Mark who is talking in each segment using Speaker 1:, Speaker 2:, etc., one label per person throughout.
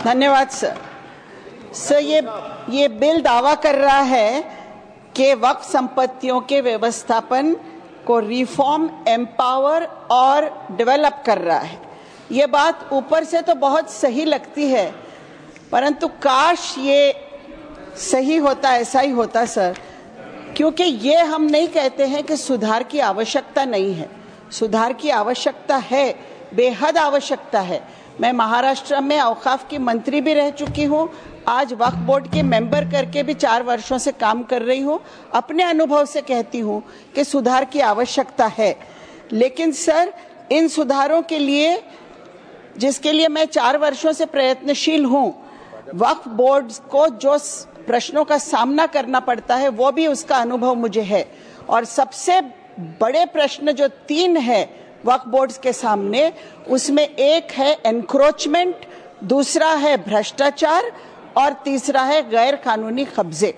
Speaker 1: धन्यवाद sir. Sir ये bill दावा कर रहा है कि वक्फ संपत्तियों के व्यवस्थापन को रिफॉर्म, एम्पावर और डेवलप कर रहा है। ये बात ऊपर से तो बहुत सही लगती है, परंतु काश ये सही होता, ऐसा ही होता सर, क्योंकि ये हम नहीं कहते हैं कि सुधार की आवश्यकता नहीं है। सुधार की आवश्यकता है, बेहद आवश्यकता है। मैं महाराष्ट्र में औकाफ की मंत्री भी रह चुकी हूँ, आज वक्फ बोर्ड के मेंबर करके भी 4 वर्षों से काम कर रही हूँ। अपने अनुभव से कहती हूँ कि सुधार की आवश्यकता है, लेकिन सर इन सुधारों के लिए, जिसके लिए मैं 4 वर्षों से प्रयत्नशील हूँ, वक्फ बोर्ड को जो प्रश्नों का सामना करना पड़ता है वो भी उसका अनुभव मुझे है। और सबसे बड़े प्रश्न जो 3 है वक्फ बोर्ड्स के सामने, उसमें एक है एनक्रोचमेंट, दूसरा है भ्रष्टाचार और तीसरा है गैर कानूनी कब्जे।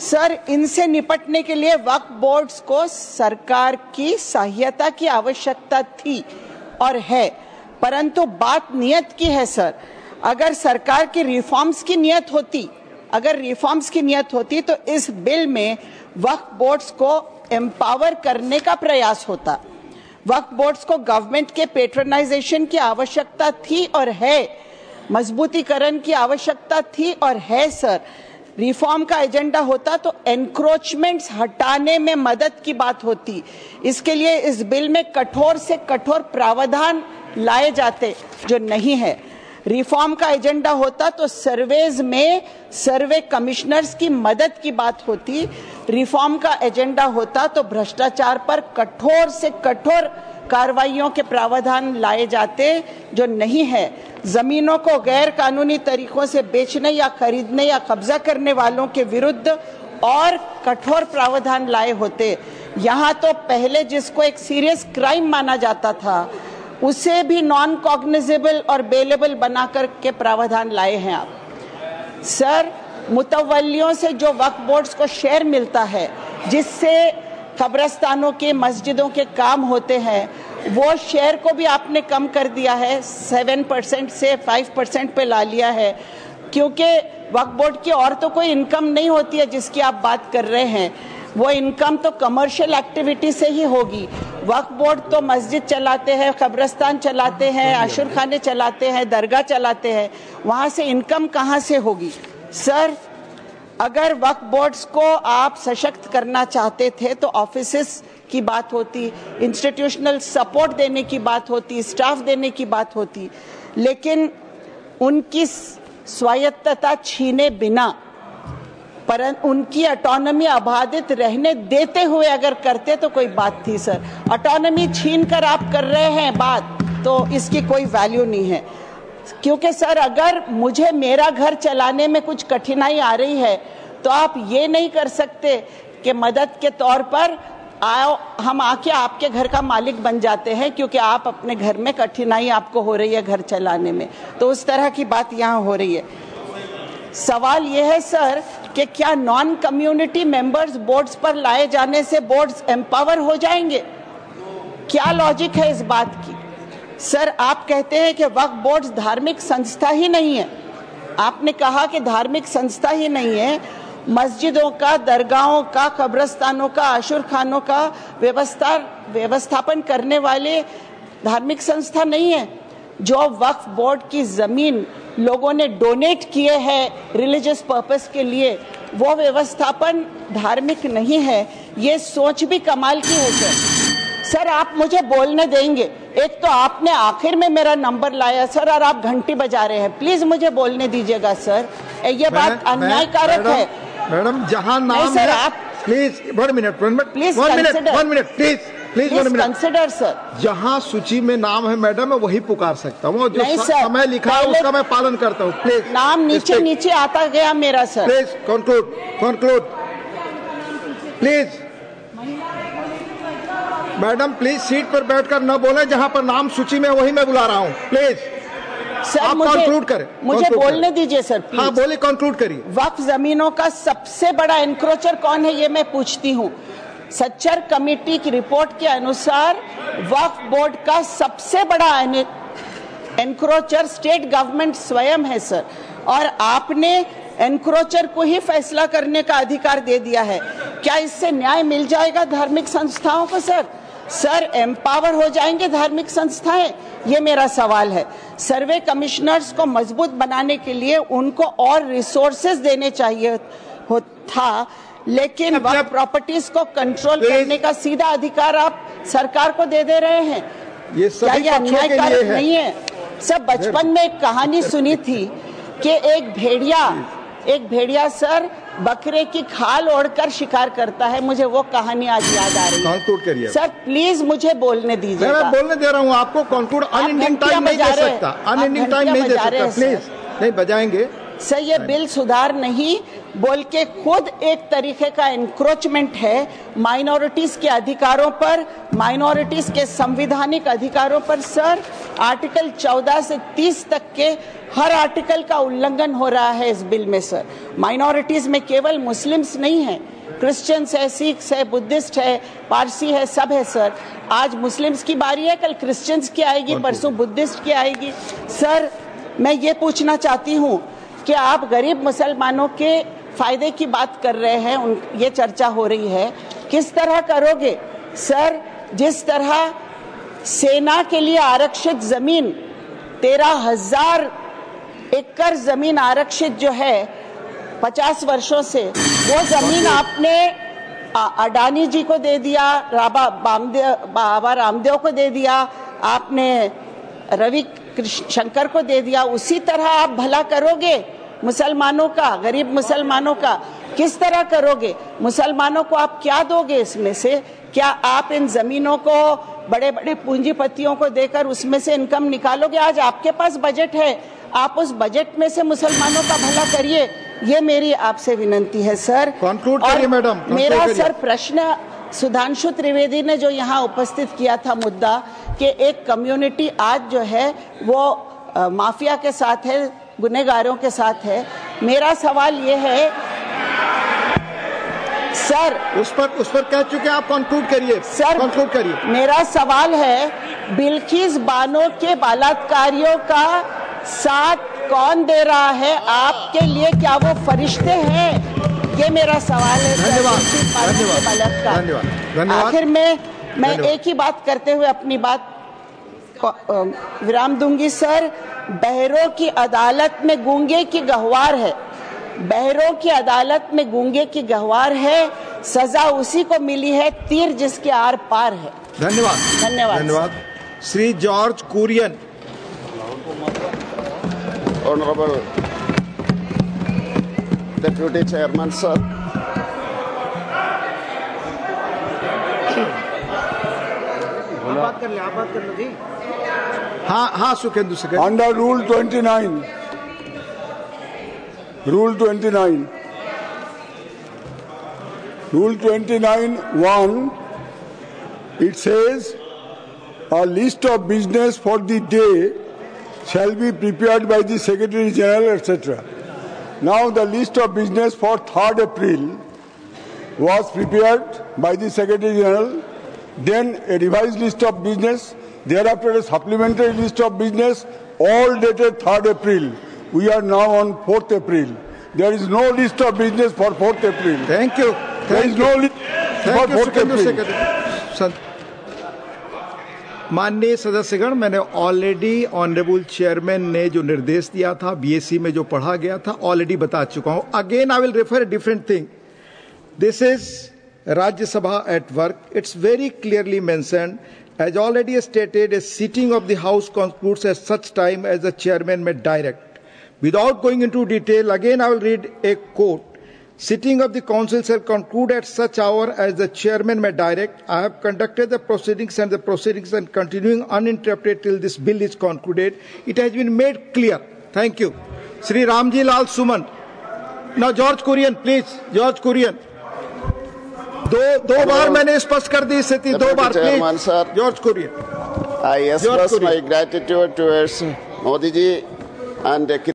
Speaker 1: सर इनसे निपटने के लिए वक्फ बोर्ड्स को सरकार की सहायता की आवश्यकता थी और है, परंतु बात नियत की है सर। अगर सरकार की रिफॉर्म्स की नियत होती तो इस बिल में वक्फ बोर्ड्स को एम्पावर करने का प्रयास होता। वक्फ बोर्ड्स को गवर्नमेंट के पेट्रोनाइजेशन की आवश्यकता थी और है, मजबूतीकरण की आवश्यकता थी और है सर। रिफॉर्म का एजेंडा होता तो एनक्रोचमेंट्स हटाने में मदद की बात होती। इसके लिए इस बिल में कठोर से कठोर प्रावधान लाए जाते, जो नहीं है। रिफॉर्म का एजेंडा होता तो सर्वेज में सर्वे कमिश्नर्स की मदद की बात होती। रिफॉर्म का एजेंडा होता तो भ्रष्टाचार पर कठोर से कठोर कार्रवाइयों के प्रावधान लाए जाते, जो नहीं है। जमीनों को गैर कानूनी तरीकों से बेचने या खरीदने या कब्जा करने वालों के विरुद्ध और कठोर प्रावधान लाए होते। यहाँ तो पहले जिसको एक सीरियस क्राइम माना जाता था, उसे भी नॉन कॉग्निजेबल और बेलेबल बनाकर के प्रावधान लाए हैं आप। सर मुतवल्लियों से जो वक्फ बोर्ड्स को शेयर मिलता है, जिससे कब्रस्तानों के, मस्जिदों के काम होते हैं, वो शेयर को भी आपने कम कर दिया है, 7% से 5% पे ला लिया है, क्योंकि वक्फ बोर्ड की और तो कोई इनकम नहीं होती है जिसकी आप बात कर रहे हैं। वो इनकम तो कमर्शियल एक्टिविटी से ही होगी। वक्फ बोर्ड तो मस्जिद चलाते हैं, कब्रस्तान चलाते हैं, आशुर खाने चलाते हैं, दरगाह चलाते हैं, वहाँ से इनकम कहाँ से होगी? सर अगर वक्फ बोर्ड्स को आप सशक्त करना चाहते थे तो ऑफिसेस की बात होती, इंस्टीट्यूशनल सपोर्ट देने की बात होती, स्टाफ देने की बात होती, लेकिन उनकी स्वायत्तता छीने बिना, परंतु उनकी ऑटोनॉमी अबाधित रहने देते हुए अगर करते तो कोई बात थी सर। ऑटोनॉमी छीन कर आप कर रहे हैं बात, तो इसकी कोई वैल्यू नहीं है। क्योंकि सर अगर मुझे मेरा घर चलाने में कुछ कठिनाई आ रही है तो आप ये नहीं कर सकते कि मदद के तौर पर आओ हम आके आपके घर का मालिक बन जाते हैं, क्योंकि आप अपने घर में कठिनाई आपको हो रही है घर चलाने में। तो उस तरह की बात यहाँ हो रही है। सवाल ये है सर कि क्या नॉन कम्युनिटी मेंबर्स बोर्ड्स पर लाए जाने से बोर्ड्स एम्पावर हो जाएंगे? क्या लॉजिक है इस बात की? सर आप कहते हैं कि वक्फ बोर्ड्स धार्मिक संस्था ही नहीं है। आपने कहा कि धार्मिक संस्था ही नहीं है। मस्जिदों का, दरगाहों का, कब्रस्तानों का, आशुर खानों का व्यवस्थापन करने वाले धार्मिक संस्था नहीं है। जो वक्फ बोर्ड की जमीन लोगों ने डोनेट किए हैं रिलीजियस पर्पस के लिए, वो व्यवस्थापन धार्मिक नहीं है। ये सोच भी कमाल की है सर। आप मुझे बोलने देंगे? एक तो आपने आखिर में मेरा नंबर लाया सर, और आप घंटी बजा रहे हैं। प्लीज मुझे बोलने दीजिएगा सर, ये बात अन्यायकारक है।
Speaker 2: मैडम जहां नाम है, आप please 1 minute please
Speaker 1: consider sir.
Speaker 2: जहां सूची में नाम है मैडम, मैं वही पुकार सकता हूँ। जो समय लिखा है उसका मैं पालन करता हूँ। प्लीज
Speaker 1: नाम नीचे आता गया मेरा sir.
Speaker 2: Please conclude please. Madam please seat पर बैठकर न बोले, जहां पर नाम सूची में वही मैं बुला रहा हूँ। प्लीज
Speaker 1: सर
Speaker 2: आप कंक्लूड करें।
Speaker 1: मुझे बोलने दीजिए सर प्लीज।
Speaker 2: हाँ बोलिए, कंक्लूड करिए।
Speaker 1: वक्फ जमीनों का सबसे बड़ा एनक्रोचर कौन है, ये मैं पूछती हूँ। सच्चर कमेटी की रिपोर्ट के अनुसार वक्फ बोर्ड का सबसे बड़ा एनक्रोचर स्टेट गवर्नमेंट स्वयं है सर, और आपने एनक्रोचर को ही फैसला करने का अधिकार दे दिया है। क्या इससे न्याय मिल जाएगा धार्मिक संस्थाओं को सर? सर, एम्पावर हो जाएंगे धार्मिक संस्थाएं? ये मेरा सवाल है। सर्वे कमिश्नर्स को मजबूत बनाने के लिए उनको और रिसोर्सेज देने चाहिए था, लेकिन वक्फ प्रॉपर्टीज को कंट्रोल करने का सीधा अधिकार आप सरकार को दे रहे हैं।
Speaker 2: ये क्या ये अन्यायकारक
Speaker 1: नहीं है? सब बचपन में एक कहानी सुनी थी कि एक भेड़िया सर बकरे की खाल ओढ़कर शिकार करता है। मुझे वो कहानी आज याद आ रही है। सर प्लीज मुझे बोलने दीजिए।
Speaker 2: मैं बोलने दे रहा हूँ आपको। कंक्लूड अनएंडिंग टाइम नहीं दे सकता, अनएंडिंग टाइम नहीं दे सकता, प्लीज नहीं बजाएंगे
Speaker 1: सर। ये बिल सुधार नहीं बोल के खुद एक तरीके का एनक्रोचमेंट है माइनॉरिटीज के अधिकारों पर, माइनॉरिटीज के संवैधानिक अधिकारों पर। सर, आर्टिकल 14 से 30 तक के हर आर्टिकल का उल्लंघन हो रहा है इस बिल में सर। माइनॉरिटीज में केवल मुस्लिम्स नहीं है, क्रिश्चियंस है, सिख्स है, बुद्धिस्ट है, पारसी है, सब है सर। आज मुस्लिम्स की बारी है, कल क्रिश्चियंस की आएगी, परसों बुद्धिस्ट की आएगी। सर, मैं ये पूछना चाहती हूँ कि आप गरीब मुसलमानों के फायदे की बात कर रहे हैं, ये चर्चा हो रही है, किस तरह करोगे सर? जिस तरह सेना के लिए आरक्षित जमीन 13,000 एकड़ जमीन आरक्षित जो है 50 वर्षों से, वो जमीन आपने अडानी जी को दे दिया, बाबा रामदेव को दे दिया, आपने रवि शंकर को दे दिया। उसी तरह आप भला करोगे मुसलमानों का, गरीब मुसलमानों का? किस तरह करोगे? मुसलमानों को आप क्या दोगे इसमें से? क्या आप इन जमीनों को बड़े बड़े पूंजीपतियों को देकर उसमें से इनकम निकालोगे? आज आपके पास बजट है, आप उस बजट में से मुसलमानों का भला करिए। ये मेरी आपसे विनंती है सर।
Speaker 2: कंक्लूड करिए मैडम।
Speaker 1: मेरा सर प्रश्न सुधांशु त्रिवेदी ने जो यहाँ उपस्थित किया था मुद्दा कि एक कम्युनिटी आज जो है वो माफिया के साथ है, गुनहगारों के साथ है। मेरा सवाल ये है सर,
Speaker 2: उस पर कह चुके आप, कंक्लूड करिए सर, कंक्लूड करिए।
Speaker 1: मेरा सवाल है, बिल्किस बानो के बलात्कारियों का साथ कौन दे रहा है आपके लिए? क्या वो फरिश्ते हैं? ये मेरा सवाल है।
Speaker 2: धन्यवाद।
Speaker 1: आखिर में मैं एक ही बात करते हुए अपनी बात विराम दूंगी सर। बहरों की अदालत में गूंगे की गहवार है, बहरों की अदालत में गूंगे की गहवार है, सजा उसी को मिली है तीर जिसके आर पार है।
Speaker 2: धन्यवाद।
Speaker 1: धन्यवाद।
Speaker 2: धन्यवाद। Shri George Kurian.
Speaker 3: Honourable deputy chairman sir,
Speaker 2: बात कर लो जी। हाँ सुखेंदु से।
Speaker 4: Under rule 29, Rule 29(1), it says a list of business for the day shall be prepared by the Secretary General, etc. Now the list of business for 3rd April was prepared by the Secretary General, then a revised list of business, thereafter a supplementary list of business, all dated 3rd April. We are now on 4th April. There is no list of business for 4th April.
Speaker 2: Thank you.
Speaker 4: There is no list for 4th April.
Speaker 2: माननीय सदस्यगण, मैंने already honourable chairman ने जो निर्देश दिया था, BSc में जो पढ़ा गया था, ऑलरेडी बता चुका हूं। Again I will refer a different thing. This is Rajya Sabha at work. It's very clearly mentioned, as already stated, a sitting of the House concludes at such time as the chairman may direct. Without going into detail, again I will read a quote. Sitting of the council shall conclude at such hour as the chairman may direct. I have conducted the proceedings and the proceedings and continuing uninterrupted till this bill is concluded. It has been made clear. Thank you. Sri Ramji Lal Suman. Now George Kurian, please. George Kurian. दो बार मैंने स्पष्ट कर दी स्थिति, 2 बार please. George Kurian.
Speaker 3: I express my gratitude towards Modi ji and